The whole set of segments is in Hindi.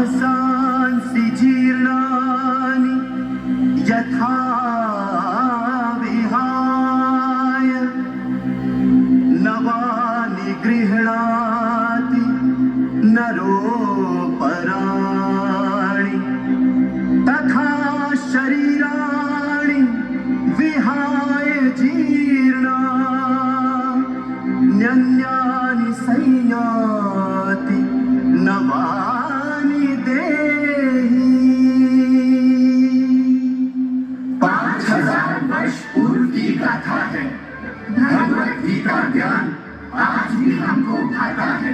मांसांसि जीर्णानि यथा विहाय नवानि गृह्णाति नरोपराणि तथा शरीराणि विहाय जीर्णा न्यन्यानि संयाति नवानि देहि। 5000 वर्ष पूर्व की गाथा है। भगवत गीता ज्ञान आज भी हमको भाता है।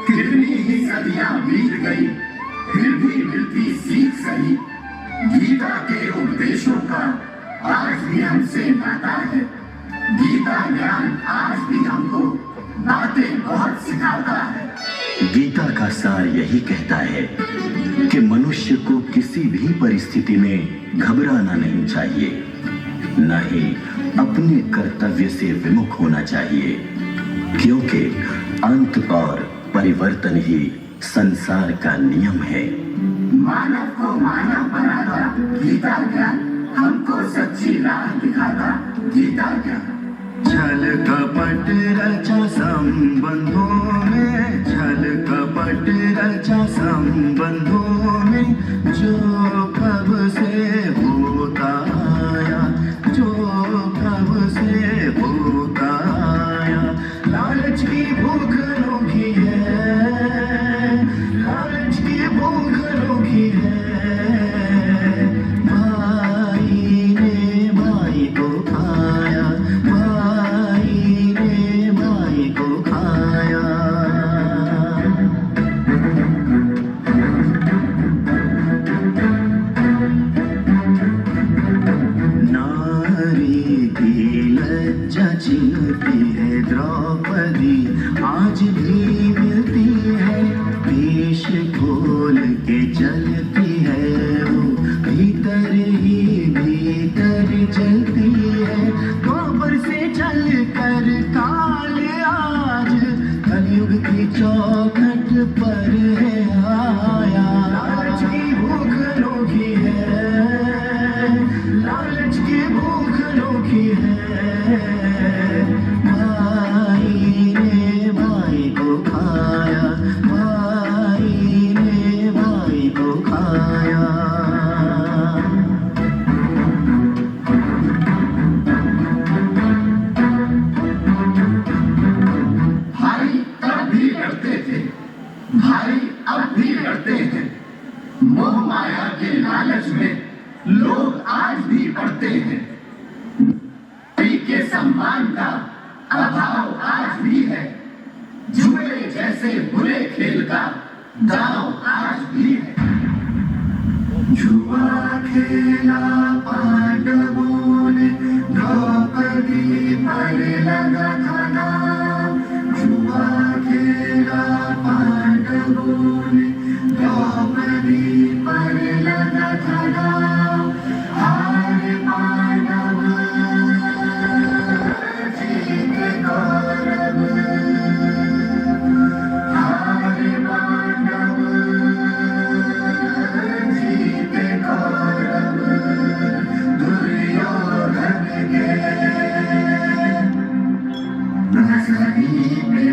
कितनी ही सदियां बीत गई फिर भी मिलती सीख सही। गीता के उपदेशों का आज भी हमसे नाता है। गीता ज्ञान आज भी हमको बातें बहुत सिखाता है। गीता का सार यही कहता है कि मनुष्य को किसी भी परिस्थिति में घबराना नहीं चाहिए, न ही अपने कर्तव्य से विमुख होना चाहिए, क्योंकि अंत और परिवर्तन ही संसार का नियम है। मानव को मानव बनाता गीता ज्ञान, हमको सच्ची राह दिखाता गीता ज्ञान। छल कपट रचा संबंधों में, छल कपट रचा संबंधों में जो कब से होता आया, जो कब से होता आया। लालच की भूख अनोखी है, लालच की भूख अनोखी है। भाई ने भाई को खाया, भाई ने भाई को खाया। नारी की लज्जा चिन्हती है द्रौपदी, आज भी मिलती है। पेश खोल के चलती है वो, भीतर ही भीतर चलती है। गोबर से चल कर काल आज कलयुग की चौखट पर है आया। लालच की भूख अनोखी है, लालच की भूख अनोखी है। भाई ने भाई को खाया, भाई ने भाई को खाया। भाई तब भी लड़ते थे, भाई अब भी लड़ते हैं। मोह माया के लालच में लोग आज भी पड़ते हैं। भाई के सम्मान का अभाव आज भी है। जुए जैसे बुरे खेल का दांव आज भी है। जुआ खेला पांडवों ने, द्रौपदी पर लगा था नाम। जुआ खेला पांडवों ने, द्रौपदी पर लगा था नाम। हार पांडव जीत कौरव, हार पांडव जीत कौरव। दुर्योधन के नजरी में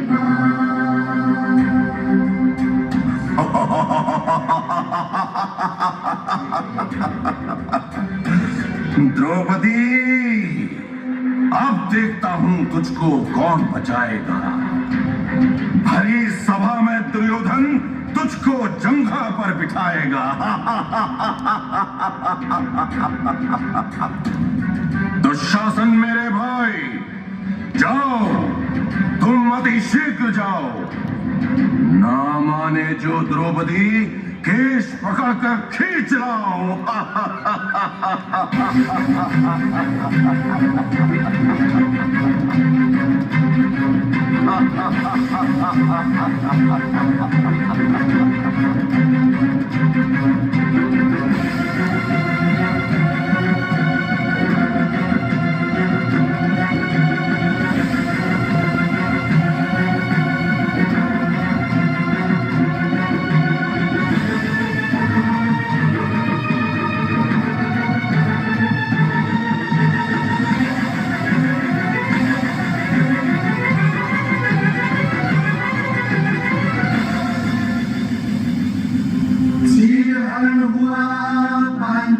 द्रौपदी, अब देखता हूं तुझको कौन बचाएगा। भरी सभा में दुर्योधन तुझको जंघा पर बिठाएगा। दुशासन मेरे भाई, जाओ, तुम अति शीघ्र जाओ। ना माने जो द्रौपदी, केश पकड़कर खींच लाओ।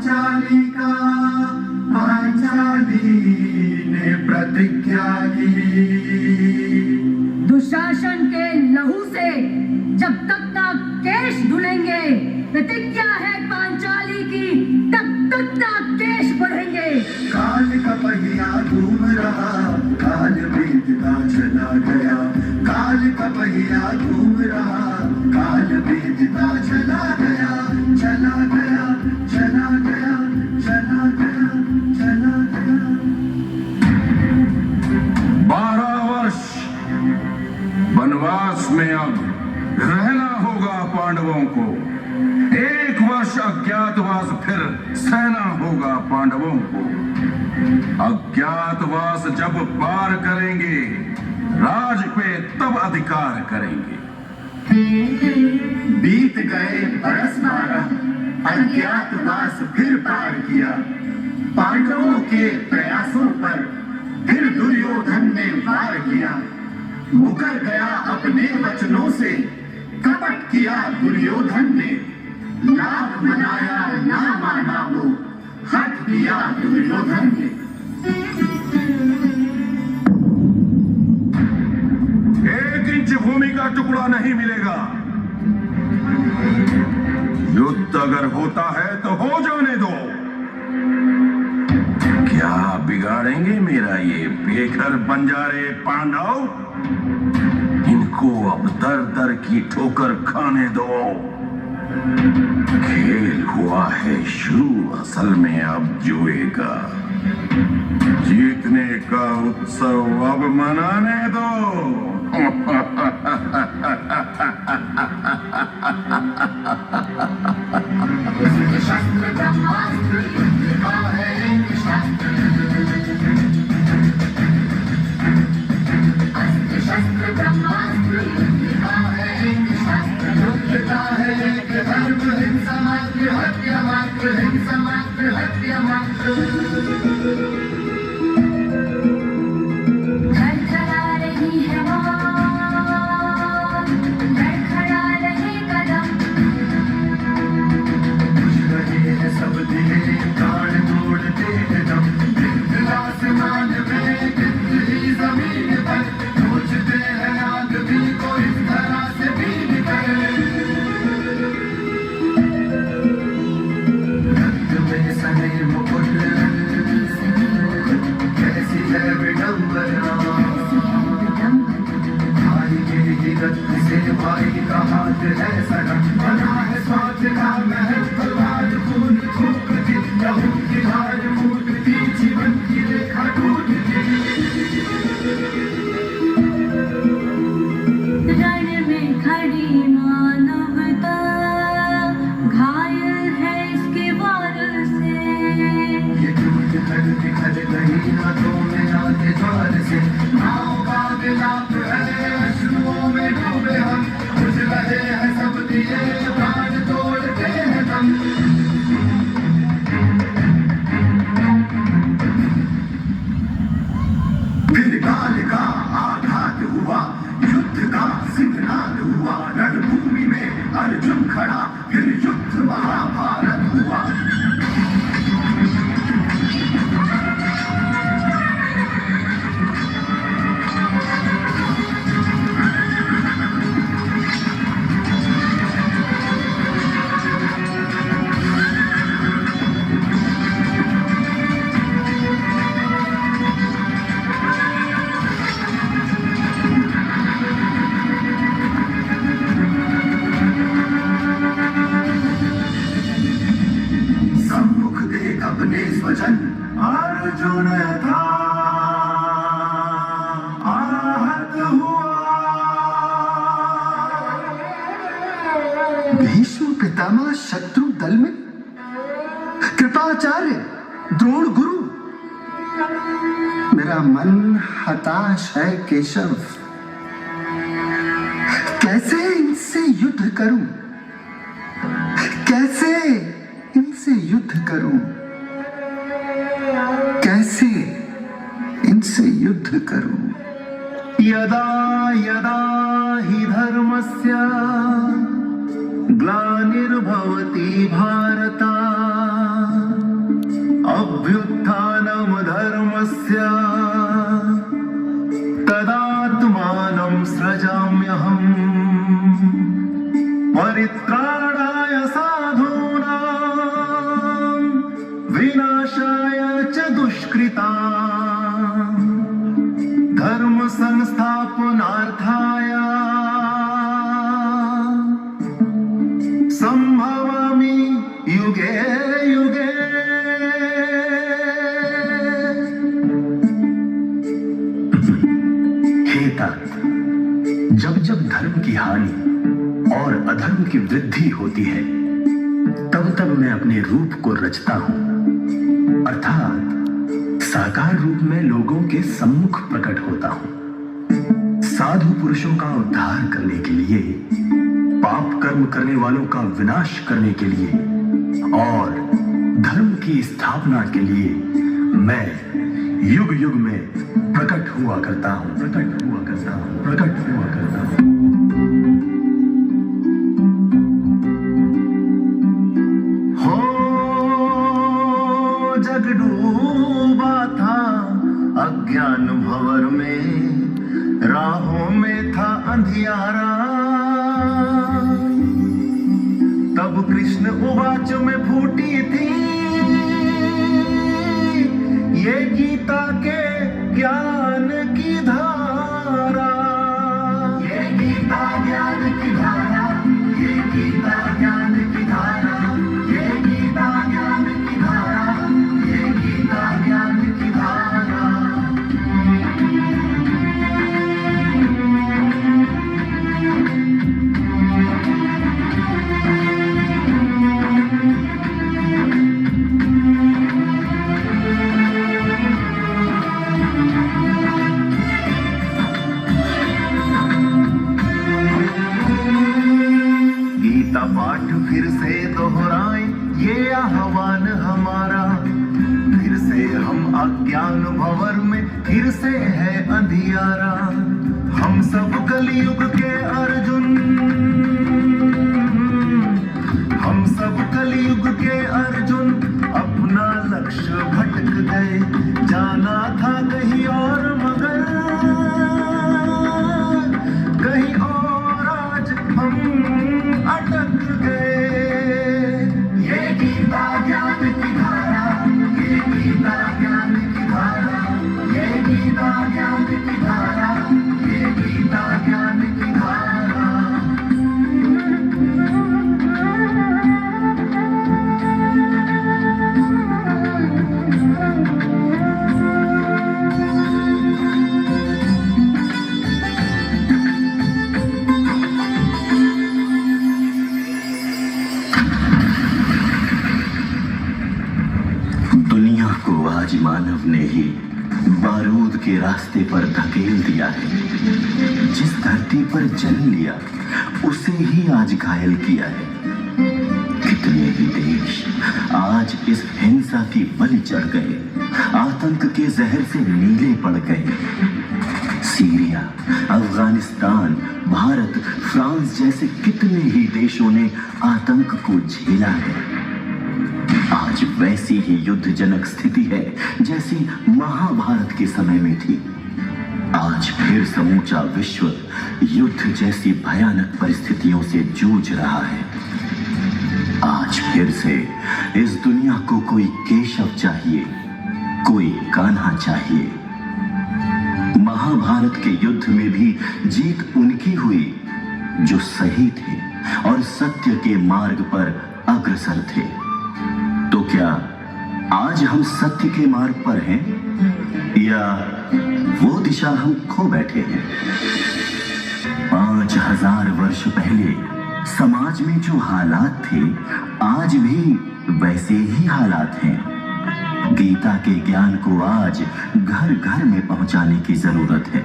पांचाली का पांचाली ने प्रतिज्ञा की। दुशासन के लहू से जब तक ना केश धुलेंगे, प्रतिज्ञा है पांचाली की, तब तक ना केश बढ़ेंगे। काल का पहिया घूम रहा, काल बीतता चला गया। काल का पहिया घूम रहा, काल बीतता चला गया। चला गया, चला गया, चला गया, चला गया। 12 वर्ष वनवास में अब रहना होगा पांडवों को। 1 वर्ष अज्ञातवास, फिर सहना होगा पांडवों को। अज्ञातवास जब पार करेंगे, राज पे तब अधिकार करेंगे। बीत गए बरस 12, अज्ञातवास फिर पार किया। पांडवों के प्रयासों पर फिर दुर्योधन ने वार किया। मुकर गया अपने वचनों से, कपट किया दुर्योधन ने। लाभ मनाया ना माना वो, हट दिया दुर्योधन ने। 1 इंच भूमि का टुकड़ा नहीं मिलेगा। युद्ध अगर होता है तो हो जाने दो। क्या बिगाड़ेंगे मेरा ये बेघर बंजारे पांडव? इनको अब दर दर की ठोकर खाने दो। खेल हुआ है शुरू, असल में अब जुएगा। जीतने का उत्सव अब मनाने दो। शस्त्र ब्रह्मास्त्र युद्ध का है एक शास्त्र। अस्त्र शस्त्र ब्रह्मास्त्र युद्ध का है एक शास्त्र। युद्ध का है एक धर्म, हिंसा मात्र हत्या मात्र, हिंसा मात्र हत्या मात्र। धड़धड़ा रही है वार, धड़धड़ा रहे कदम। बुझ रहे हैं सब दिए, प्राण तोड़ते हैं दम। गिद्ध आसमान में, गिद्ध ही जमीन पर, सोचते हैं आदमी को इस तरह से भी निकल। रक्त में सने मुकुट, कैसी है विडंबना। भाई के ही रक्त से भाई का हाथ है सनम। बना है स्वार्थ का महल, तलवार खून थूकती, लहू की धार फूटती, जीवन की रेखा टूटती। रण में खड़ी मानवता, घायल है इसके वार से। ये टूट कर निकल गई हाथों में आते द्वार से। नाव का विलाप है, अश्रुओं में डूबे हम। बुझ रहे हैं सब दिए, प्राण तोड़ते हैं दम। फिर काल का आघात हुआ, युद्ध का सिंहनाद हुआ। रणभूमि में अर्जुन खड़ा, फिर युद्ध महाभारत हुआ। सम्मुख देख अपने स्वजन, अर्जुन था आहत हुआ। भीष्म पितामह शत्रु दल में, कृपाचार्य द्रोण गुरु। मेरा मन हताश है केशव, कैसे इनसे युद्ध करूं, कैसे इनसे युद्ध करूं, कैसे इनसे युद्ध करूं। यदा यदा हि धर्मस्य ग्लानिर्भवति भारत, अधर्म की वृद्धि होती है, तब तब मैं अपने रूप को रचता हूं, अर्थात साकार रूप में लोगों के सम्मुख प्रकट होता हूं। साधु पुरुषों का उद्धार करने के लिए, पाप कर्म करने वालों का विनाश करने के लिए और धर्म की स्थापना के लिए मैं युग युग में प्रकट हुआ करता हूं, प्रकट हुआ करता हूं, प्रकट हुआ करता हूं। हो जग डूबा था अज्ञान भंवर में, राहों में था अंधियारा, तब कृष्ण उवाच में फूटी थी ये गीता के ज्ञान की धारा। ये गीता ज्ञान की धारा, ये गीता ज्ञान की धारा, ये गीता ज्ञान की धारा, ये गीता ज्ञान की धारा। गीता पाठ फिर से दोहराए ये आह्वान हमारा, फिर से हम अज्ञान भंवर में, फिर से है अंधियारा। हम सब कलयुग के अर्जुन, हम सब कलयुग के अर्जुन, अपना लक्ष्य भटक गए, जाना था कहीं और मगर कहीं और आज हम अटक गए। ये गीता ज्ञान की धारा, ये गीता ज्ञान की धारा, ये गीता ज्ञान की धारा, ये गीता ज्ञान की धारा। दुनिया को आज मानव ने ही बारूद के रास्ते पर धकेल दिया है। जिस धरती पर जन्म लिया उसे ही आज घायल किया है। कितने ही देश आज इस हिंसा की बलि चढ़ गए, आतंक के जहर से नीले पड़ गए। सीरिया, अफगानिस्तान, भारत, फ्रांस जैसे कितने ही देशों ने आतंक को झेला है। आज वैसी ही युद्धजनक स्थिति है जैसी महाभारत के समय में थी। आज फिर समूचा विश्व युद्ध जैसी भयानक परिस्थितियों से जूझ रहा है। आज फिर से इस दुनिया को कोई केशव चाहिए, कोई कान्हा चाहिए। महाभारत के युद्ध में भी जीत उनकी हुई जो सही थे और सत्य के मार्ग पर अग्रसर थे। तो क्या आज हम सत्य के मार्ग पर हैं या वो दिशा हम खो बैठे हैं? 5000 वर्ष पहले समाज में जो हालात थे आज भी वैसे ही हालात हैं। गीता के ज्ञान को आज घर घर में पहुंचाने की जरूरत है।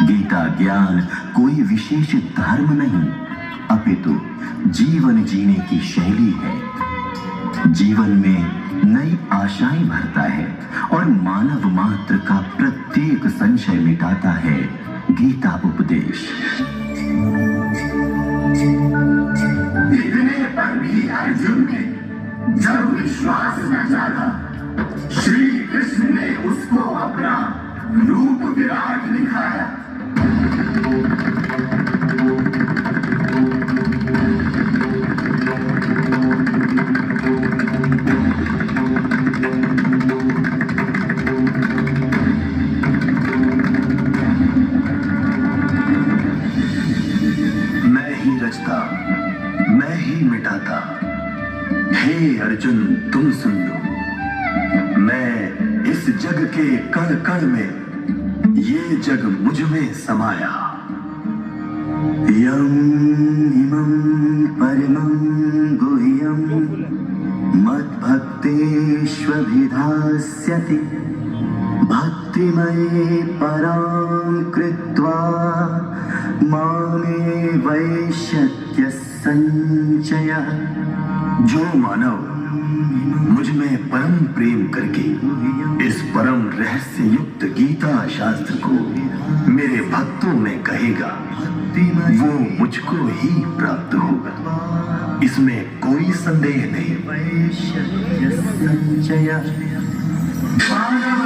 गीता ज्ञान कोई विशेष धर्म नहीं, अपितु जीवन जीने की शैली है। जीवन में नई आशाएं भरता है और मानव मात्र का प्रत्येक संशय मिटाता है गीता उपदेश। इतने पर भी अर्जुन ने जब विश्वास न जागा, श्री कृष्ण ने उसको अपना रूप विराट दिखाया। मैं ही मिटाता। हे अर्जुन तुम सुन लो, मैं इस जग के कण कण में, ये जग मुझ में समाया। यम इमं परमं गुह्यं मद्भक्तेष्वभिधास्यति भक्तिमये परां कृत्वा मामे वैश्यत्य संचयः। जो मानव मुझ में परम प्रेम करके इस परम रहस्य युक्त गीता शास्त्र को मेरे भक्तों में कहेगा, वो मुझको ही प्राप्त होगा, इसमें कोई संदेह नहीं। मानव